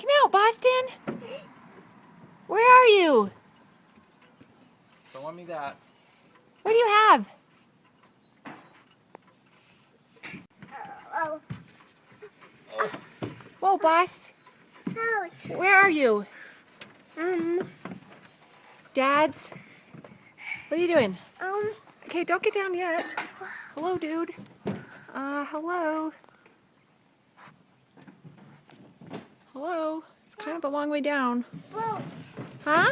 Come out, Boston. Where are you? Don't want me that. What do you have? Oh. Whoa, boss. Ouch. Where are you? Dad's? What are you doing? Okay, don't get down yet. Hello, dude. Hello. Hello. It's kind of a long way down. Boat. Huh?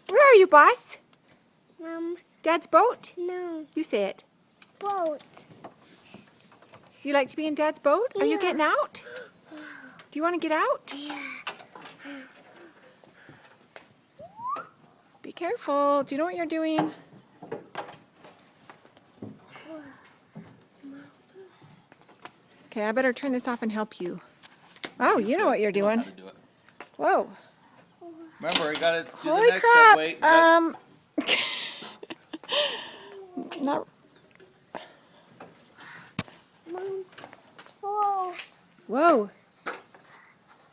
Where are you, boss? Dad's boat? No. You say it. Boat. You like to be in Dad's boat? Are you Yeah. getting out? Do you want to get out? Yeah. Be careful. Do you know what you're doing? Okay, I better turn this off and help you. Oh, you know what you're He knows doing. how to do it. Whoa. Remember, you gotta do Holy the next crap. step. Wait. You gotta- Not. Whoa. Whoa.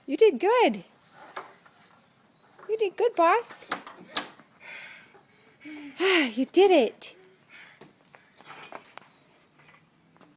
You did good. You did good, boss. You did it.